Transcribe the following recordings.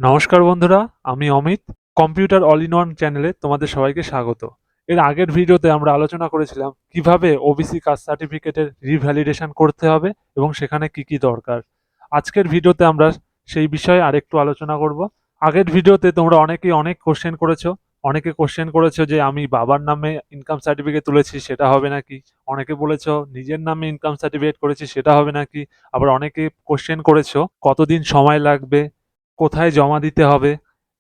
নমস্কার বন্ধুরা, আমি Amit. Computer all in one চ্যানেলে তোমাদের সবাইকে স্বাগত। এর আগের ভিডিওতে আমরা আলোচনা করেছিলাম কিভাবে ওবিসি কাস্ট সার্টিফিকেটের রিভ্যালিডেশন করতে হবে এবং সেখানে কি কি দরকার। আজকের ভিডিওতে আমরা সেই বিষয়ে আরেকটু আলোচনা করব। আগের ভিডিওতে তোমরা অনেকেই অনেক কোশ্চেন করেছো। অনেকে কোশ্চেন করেছো যে আমি বাবার নামে ইনকাম সার্টিফিকেট তুলেছি, সেটা হবে নাকি? অনেকে বলেছো নিজের নামে ইনকাম সার্টিফিকেট করেছি, সেটা হবে নাকি? আবার অনেকে কোশ্চেন করেছো কতদিন সময় লাগবে, কোথায় জমা দিতে হবে।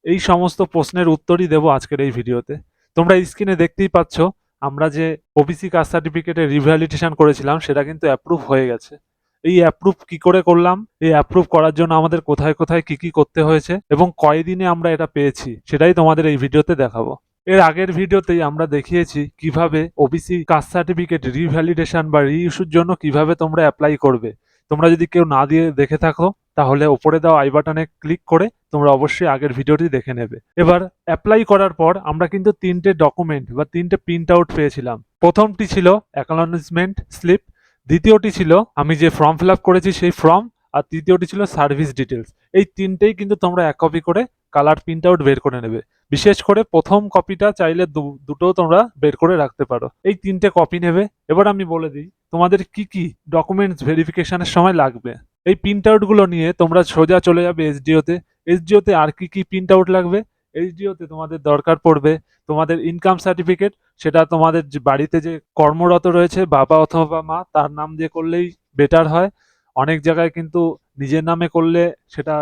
এই সমস্ত প্রশ্নের উত্তরই দেব আজকের এই ভিডিওতে। তোমরা স্ক্রিনে দেখতেই পাচ্ছ, আমরা যে ওবিসি কাস্ট সার্টিফিকেটের রিভ্যালিডেশন করেছিলাম সেটা কিন্তু অ্যাপ্রুভ হয়ে গেছে। এই অ্যাপ্রুভ কি করে করলাম, এই অ্যাপ্রুভ করার জন্য আমাদের কোথায় কোথায় কি কি করতে হয়েছে এবং কয়দিনে আমরা এটা পেয়েছি, সেটাই তোমাদের এই ভিডিওতে দেখাবো। এর আগের ভিডিওতেই আমরা দেখিয়েছি কিভাবে ওবিসি কাস্ট সার্টিফিকেট রিভ্যালিডেশন বা রিইস্যুর জন্য কিভাবে তোমরা অ্যাপ্লাই করবে। তোমরা যদি কেউ না দিয়ে দেখে থাকো তাহলে ওপরে দেওয়া আই বাটনে ক্লিক করে তোমরা অবশ্যই আগের ভিডিওটি দেখে নেবে। এবার অ্যাপ্লাই করার পর আমরা কিন্তু তিনটে ডকুমেন্ট বা তিনটে প্রিন্ট আউট পেয়েছিলাম। প্রথমটি ছিল অ্যাকনলেজমেন্ট স্লিপ, দ্বিতীয়টি ছিল আমি যে ফর্ম ফিল আপ করেছি সেই ফর্ম, আর তৃতীয়টি ছিল সার্ভিস ডিটেলস। এই তিনটেই কিন্তু তোমরা এক কপি করে কালার প্রিন্ট আউট বের করে নেবে। বিশেষ করে প্রথম কপিটা চাইলে দুটোও তোমরা বের করে রাখতে পারো। এই তিনটে কপি নেবে। এবার আমি বলে দিই তোমাদের কি কি ডকুমেন্টস ভেরিফিকেশনের সময় লাগবে। এই প্রিন্ট আউটগুলো নিয়ে তোমরা সোজা চলে যাবে এসডিওতে। এসডিওতে আর কি কি প্রিন্ট আউট লাগবে, এসডিওতে তোমাদের দরকার পড়বে তোমাদের ইনকাম সার্টিফিকেট। সেটা তোমাদের যে বাড়িতে যে কর্মরত রয়েছে বাবা অথবা মা, তার নাম দিয়ে করলেই বেটার হয়। অনেক জায়গায় কিন্তু নিজের নামে করলে সেটা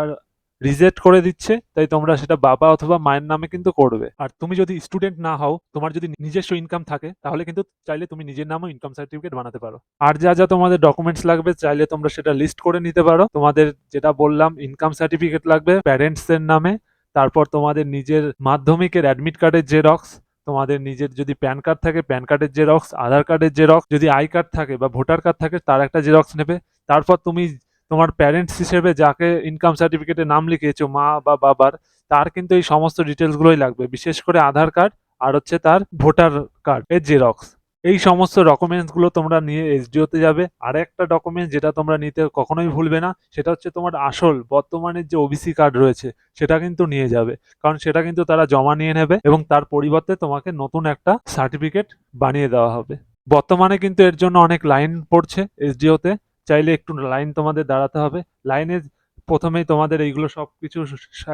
রিজেক্ট করে দিচ্ছে, তাই তোমরা সেটা বাবা অথবা মায়ের নামে কিন্তু করবে। আর তুমি যদি স্টুডেন্ট না হও, তোমার যদি নিজস্ব ইনকাম থাকে, তাহলে কিন্তু চাইলে তুমি নিজের নামেও ইনকাম সার্টিফিকেট বানাতে পারো। আর যা যা তোমাদের ডকুমেন্টস লাগবে চাইলে তোমরা সেটা লিস্ট করে নিতে পারো। তোমাদের যেটা বললাম, ইনকাম সার্টিফিকেট লাগবে প্যারেন্টস এর নামে, তারপর তোমাদের নিজের মাধ্যমিকের অ্যাডমিট কার্ডের জেরক্স, তোমাদের নিজের যদি প্যান কার্ড থাকে প্যান কার্ডের জেরক্স, আধার কার্ডের জেরক্স, যদি আই কার্ড থাকে বা ভোটার কার্ড থাকে তার একটা জেরক্স নেবে। তারপর তুমি তোমার প্যারেন্টস হিসেবে যাকে ইনকাম সার্টিফিকেটে নাম লিখিয়েছো মা বা বাবার, তার কিন্তু এই সমস্ত ডিটেলসগুলোই লাগবে, বিশেষ করে আধার কার্ড আর হচ্ছে তার ভোটার কার্ড এর জেরক্স। এই সমস্ত ডকুমেন্টসগুলো তোমরা নিয়ে এসডিওতে যাবে। আর একটা ডকুমেন্ট যেটা তোমরা নিতে কখনোই ভুলবে না, সেটা হচ্ছে তোমার আসল বর্তমানের যে ওবিসি কার্ড রয়েছে সেটা কিন্তু নিয়ে যাবে। কারণ সেটা কিন্তু তারা জমা নিয়ে নেবে এবং তার পরিবর্তে তোমাকে নতুন একটা সার্টিফিকেট বানিয়ে দেওয়া হবে। বর্তমানে কিন্তু এর জন্য অনেক লাইন পড়ছে এসডিওতে, চাইলে একটু লাইন তোমাদের দাঁড়াতে হবে। লাইনে প্রথমেই তোমাদের এইগুলো সবকিছু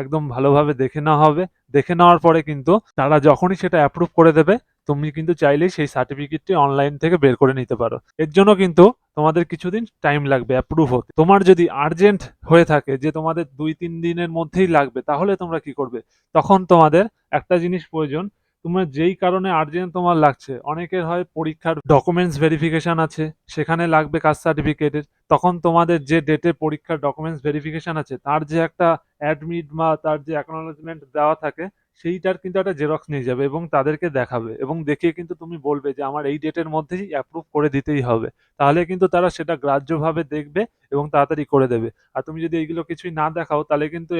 একদম ভালোভাবে দেখে নেওয়া হবে। দেখে নেওয়ার পরে কিন্তু তারা যখনই সেটা অ্যাপ্রুভ করে দেবে, তুমি কিন্তু চাইলেই সেই সার্টিফিকেটটি অনলাইন থেকে বের করে নিতে পারো। এর জন্য কিন্তু তোমাদের কিছুদিন টাইম লাগবে অ্যাপ্রুভ হতে। তোমার যদি আর্জেন্ট হয়ে থাকে যে তোমাদের 2-3 দিনের মধ্যেই লাগবে, তাহলে তোমরা কি করবে? তখন তোমাদের একটা জিনিস প্রয়োজন। তোমার যেই কারণে আর্জেন্ট তোমার লাগছে, অনেকের হয় পরীক্ষার ডকুমেন্টস ভেরিফিকেশন আছে, সেখানে লাগবে কাস্ট সার্টিফিকেটের। তখন তোমাদের যে ডেটে পরীক্ষার ডকুমেন্টস ভেরিফিকেশন আছে তার যে একটা অ্যাডমিট বা তার যে অ্যাকনলেজমেন্ট দেওয়া থাকে, সেইটার কিন্তু একটা জেরক্স নিয়ে যাবে এবং তাদেরকে দেখাবে এবং দেখিয়ে কিন্তু তুমি বলবে যে আমার এই ডেটের মধ্যেই অ্যাপ্রুভ করে দিতেই হবে। তাহলে কিন্তু তারা সেটা গ্রাহ্যভাবে দেখবে এবং তাড়াতাড়ি করে দেবে। আর তুমি যদি এইগুলো কিছুই না দেখাও, তাহলে কিন্তু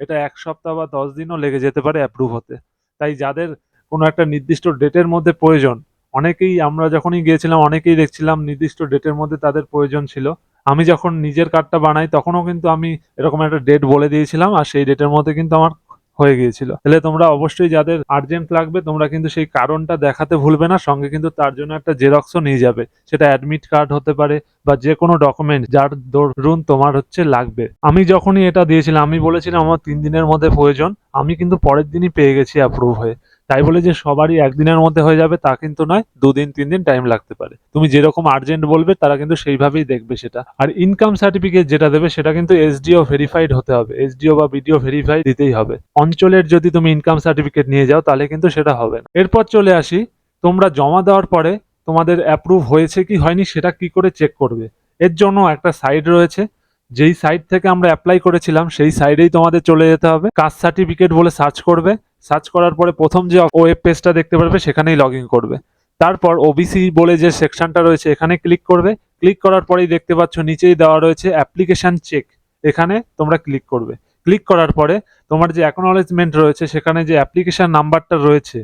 এটা 1 সপ্তাহ বা 10 দিনও লেগে যেতে পারে অ্যাপ্রুভ হতে। তাই যাদের কোনো একটা নির্দিষ্ট ডেটের মধ্যে প্রয়োজন, অনেকেই আমরা যখনই গিয়েছিলাম অনেকেই দেখছিলাম নির্দিষ্ট ডেটের মধ্যে তাদের প্রয়োজন ছিল। আমি যখন নিজের কার্ডটা বানাই তখনও কিন্তু আমি এরকম একটা ডেট বলে দিয়েছিলাম আর সেই ডেটের মধ্যে কিন্তু আমার হয়ে গিয়েছিল। তাহলে তোমরা অবশ্যই যাদের আর্জেন্ট লাগবে তোমরা কিন্তু সেই কারণটা দেখাতে ভুলবে না, সঙ্গে কিন্তু তার জন্য একটা জেরক্সও নিয়ে যাবে। সেটা অ্যাডমিট কার্ড হতে পারে বা যে কোনো ডকুমেন্ট যার দরুন তোমার হচ্ছে লাগবে। আমি যখনই এটা দিয়েছিলাম আমি বলেছিলাম আমার 3 দিনের মধ্যে প্রয়োজন, আমি কিন্তু পরের দিনই পেয়ে গেছি অ্যাপ্রুভ হয়ে। তাই বলে যে সবারই একদিনের মধ্যে হয়ে যাবে তা কিন্তু নয়, 2-3 দিন টাইম লাগতে পারে। তুমি যেরকম আর্জেন্ট বলবে তারা কিন্তু সেইভাবেই দেখবে সেটা। আর ইনকাম সার্টিফিকেট যেটা দেবে সেটা কিন্তু এসডিও ভেরিফাইড হতে হবে, এসডিও বা বিডিও ভেরিফাই দিতেই হবে। অঞ্চলের যদি তুমি ইনকাম সার্টিফিকেট নিয়ে যাও তাহলে কিন্তু সেটা হবে না। এরপর চলে আসি, তোমরা জমা দেওয়ার পরে তোমাদের অ্যাপ্রুভ হয়েছে কি হয়নি সেটা কি করে চেক করবে। এর জন্য একটা সাইট রয়েছে, যেই সাইট থেকে আমরা অ্যাপ্লাই করেছিলাম সেই সাইডেই তোমাদের চলে যেতে হবে। কাস্ট সার্টিফিকেট বলে সার্চ করবে। সার্চ করার পরে প্রথম যে ওয়েব পেজটা দেখতে পারবে সেখানেই লগ ইন করবে। তারপর ওবিসি বলে যে সেকশনটা রয়েছে এখানে ক্লিক করবে। ক্লিক করার পরেই দেখতে পাচ্ছ নিচেই দেওয়া রয়েছে অ্যাপ্লিকেশন চেক, এখানে তোমরা ক্লিক করবে। ক্লিক করার পরে তোমার যে অ্যাকনলেজমেন্ট রয়েছে সেখানে যে অ্যাপ্লিকেশন নাম্বারটা রয়েছে,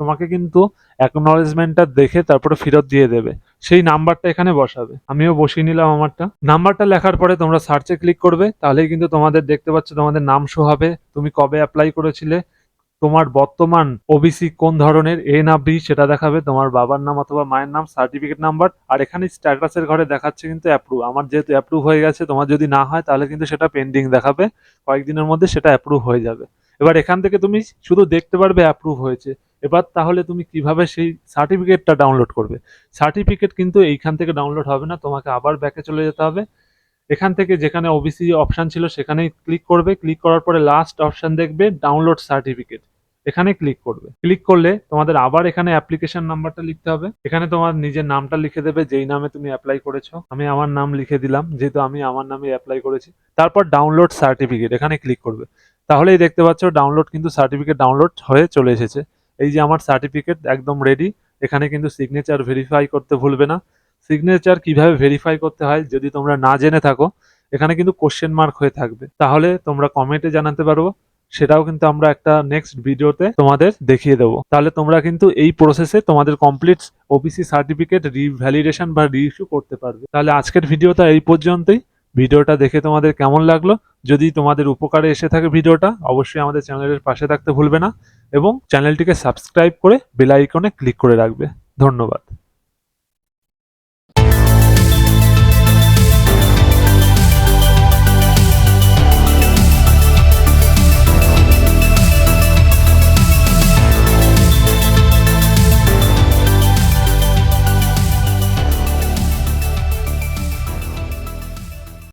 তোমাকে কিন্তু অ্যাকনলেজমেন্টটা দেখে তারপরে ফেরত দিয়ে দেবে। সেই নাম্বারটা এখানে বসাবে। আমিও বসিয়ে নিলাম আমারটা। নাম্বারটা লেখার পরে তোমরা সার্চে ক্লিক করবে, তাহলেই কিন্তু তোমাদের দেখতে পাচ্ছ তোমাদের নাম শো হবে, তুমি কবে অ্যাপ্লাই করেছিলে, তোমার বর্তমান ওবিসি কোন ধরনের, এ না বি সেটা দেখাবে, তোমার বাবার নাম অথবা মায়ের নাম, সার্টিফিকেট নাম্বার, আর এখানে স্ট্যাটাসের ঘরে দেখাচ্ছে কিন্তু অ্যাপ্রুভ। আমার যেহেতু অ্যাপ্রুভ হয়ে গেছে, তোমার যদি না হয় তাহলে কিন্তু সেটা পেন্ডিং দেখাবে, কয়েকদিনের মধ্যে সেটা অ্যাপ্রুভ হয়ে যাবে। এবার এখান থেকে তুমি শুধু দেখতে পারবে অ্যাপ্রুভ হয়েছে। এবার তাহলে তুমি কিভাবে সেই সার্টিফিকেটটা ডাউনলোড করবে? সার্টিফিকেট কিন্তু এইখান থেকে ডাউনলোড হবে না, তোমাকে আবার ব্যাকে চলে যেতে হবে। এখান থেকে যেখানে ওবিসি অপশন ছিল সেখানেই ক্লিক করবে, ক্লিক করার পরে লাস্ট অপশন দেখবে ডাউনলোড সার্টিফিকেট, এখানে ক্লিক করবে। ক্লিক করলে তোমাদের আবার এখানে অ্যাপ্লিকেশন নাম্বারটা লিখতে হবে, এখানে তোমার নিজের নামটা লিখে দেবে যেই নামে তুমি অ্যাপ্লাই করেছো। আমি আমার নাম লিখে দিলাম, যেহেতু আমি আমার নামে অ্যাপ্লাই করেছি। তারপর ডাউনলোড সার্টিফিকেট এখানে ক্লিক করবে, তাহলেই দেখতে পাচ্ছ ডাউনলোড কিন্তু সার্টিফিকেট ডাউনলোড হয়ে চলে এসেছে। এই যে আমার সার্টিফিকেট একদম রেডি। এখানে কিন্তু সিগনেচার ভেরিফাই করতে ভুলবে না। সিগনেচার কিভাবে ভেরিফাই করতে হয় যদি তোমরা না জেনে থাকো, এখানে কিন্তু কোশ্চেন মার্ক হয়ে থাকবে, তাহলে তোমরা কমেন্টে জানাতে পারো, সেটাও কিন্তু আমরা একটা নেক্সট ভিডিওতে তোমাদের দেখিয়ে দেবো। তাহলে তোমরা কিন্তু এই প্রসেসে তোমাদের কমপ্লিট ওবিসি সার্টিফিকেট রিভ্যালিডেশন বা রিইস্যু করতে পারবে। তাহলে আজকের ভিডিওটা এই পর্যন্তই। ভিডিওটা দেখে তোমাদের কেমন লাগলো? যদি তোমাদের উপকারে এসে থাকে ভিডিওটা, অবশ্যই আমাদের চ্যানেলের পাশে থাকতে ভুলবে না এবং চ্যানেলটিকে সাবস্ক্রাইব করে বেল আইকনে ক্লিক করে রাখবে। ধন্যবাদ।